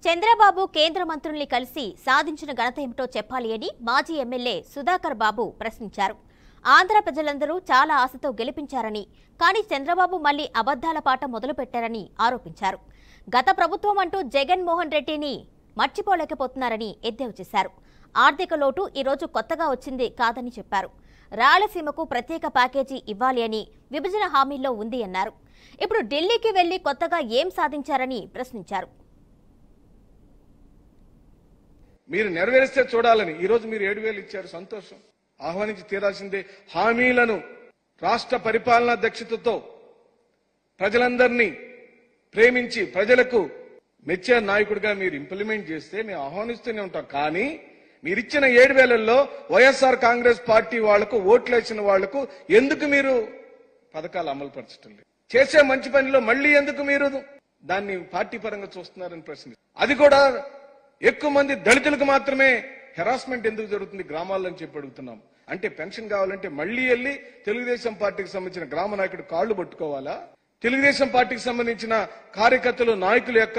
చంద్రబాబు కేంద్ర మంత్రుల్ని కలిసి సాధించిన ఘనత ఏమిటో చెప్పాలి అని మాజీ ఎమ్మెల్యే సుధాకర్ బాబు ప్రశ్నించారు. ఆంధ్ర ప్రజలందరూ చాలా ఆశతో గెలిపించారని, కానీ చంద్రబాబు మళ్లీ అబద్దాల పాట మొదలుపెట్టారని ఆరోపించారు. గత ప్రభుత్వం అంటూ జగన్మోహన్ రెడ్డిని మర్చిపోలేకపోతున్నారని ఎద్దేవా చేశారు. ఆర్థిక లోటు ఈ రోజు కొత్తగా వచ్చింది కాదని చెప్పారు. రాయలసీమకు ప్రత్యేక ప్యాకేజీ ఇవ్వాలి అని విభజన హామీల్లో ఉంది అన్నారు. ఇప్పుడు ఢిల్లీకి వెళ్లి కొత్తగా ఏం సాధించారని ప్రశ్నించారు. మీరు నెరవేరిస్తే చూడాలని ఈ రోజు మీరు 7,000 ఇచ్చారు, సంతోషం. ఆహ్వానించి తీరాల్సిందే. హామీలను రాష్ట్ర పరిపాలనా దక్షతతో ప్రజలందరినీ ప్రేమించి ప్రజలకు మెచ్చే నాయకుడిగా మీరు ఇంప్లిమెంట్ చేస్తే మేము ఆహ్వానిస్తూనే ఉంటాం. కానీ మీరిచ్చిన 7,000లో వైఎస్ఆర్ కాంగ్రెస్ పార్టీ వాళ్లకు ఓట్లేసిన వాళ్లకు ఎందుకు మీరు పథకాలు అమలు పరచడం లేదు? చేసే మంచి పనిలో మళ్లీ ఎందుకు మీరు దాన్ని పార్టీ పరంగా చూస్తున్నారని ప్రశ్నిస్తారు. అది కూడా ఎక్కువ మంది దళితులకు మాత్రమే హెరాస్మెంట్ ఎందుకు జరుగుతుంది గ్రామాల్లో అని చెప్పి అడుగుతున్నాం. అంటే పెన్షన్ కావాలంటే మళ్లీ వెళ్లి తెలుగుదేశం పార్టీకి సంబంధించిన గ్రామ నాయకుడు కాళ్లు పట్టుకోవాలా? తెలుగుదేశం పార్టీకి సంబంధించిన కార్యకర్తలు నాయకుల యొక్క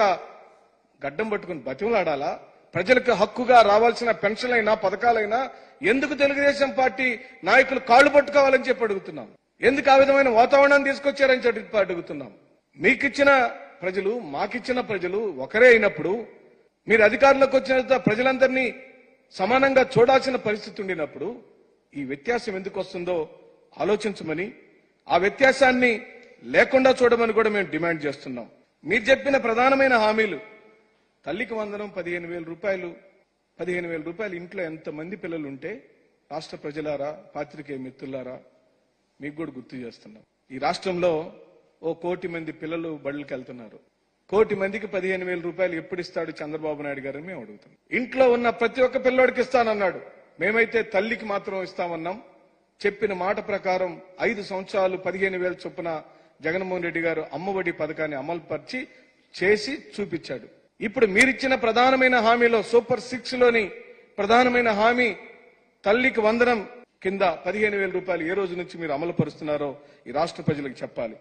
గడ్డం పట్టుకుని బతిమలాడాలా? ప్రజలకు హక్కుగా రావాల్సిన పెన్షన్లైనా పథకాలైనా ఎందుకు తెలుగుదేశం పార్టీ నాయకులు కాళ్లు పట్టుకోవాలని చెప్పి అడుగుతున్నాం. ఎందుకు ఆ విధమైన వాతావరణాన్ని తీసుకొచ్చారని చెప్పి అడుగుతున్నాం. మీకిచ్చిన ప్రజలు మాకిచ్చిన ప్రజలు ఒకరే అయినప్పుడు మీరు అధికారంలోకి వచ్చిన ప్రజలందరినీ సమానంగా చూడాల్సిన పరిస్థితి ఉండినప్పుడు ఈ వ్యత్యాసం ఎందుకు వస్తుందో ఆలోచించమని, ఆ వ్యత్యాసాన్ని లేకుండా చూడమని కూడా మేము డిమాండ్ చేస్తున్నాం. మీరు చెప్పిన ప్రధానమైన హామీలు తల్లికి వందనం 15,000 రూపాయలు. 15,000 రూపాయలు ఇంట్లో ఎంతమంది పిల్లలు ఉంటే రాష్ట్ర ప్రజలారా, పాత్రికేయ మిత్రులారా మీకు కూడా గుర్తు చేస్తున్నాం. ఈ రాష్ట్రంలో 1 కోటి మంది పిల్లలు బడులకు వెళ్తున్నారు. 1 కోటి మందికి 15,000 రూపాయలు ఎప్పుడు ఇస్తాడు చంద్రబాబు నాయుడు గారని మేము అడుగుతున్నాం. ఇంట్లో ఉన్న ప్రతి ఒక్క పిల్లోడికి ఇస్తానన్నాడు. మేమైతే తల్లికి మాత్రం ఇస్తామన్నాం. చెప్పిన మాట ప్రకారం 5 సంవత్సరాలు 15,000 చొప్పున జగన్మోహన్ రెడ్డి గారు అమ్మఒడి పథకాన్ని అమలుపరిచి చేసి చూపించాడు. ఇప్పుడు మీరిచ్చిన ప్రధానమైన హామీలో సూపర్ 6లోని ప్రధానమైన హామీ తల్లికి వందనం కింద 15,000 రూపాయలు ఏ రోజు నుంచి మీరు అమలు పరుస్తున్నారో ఈ రాష్ట్ర ప్రజలకు చెప్పాలి.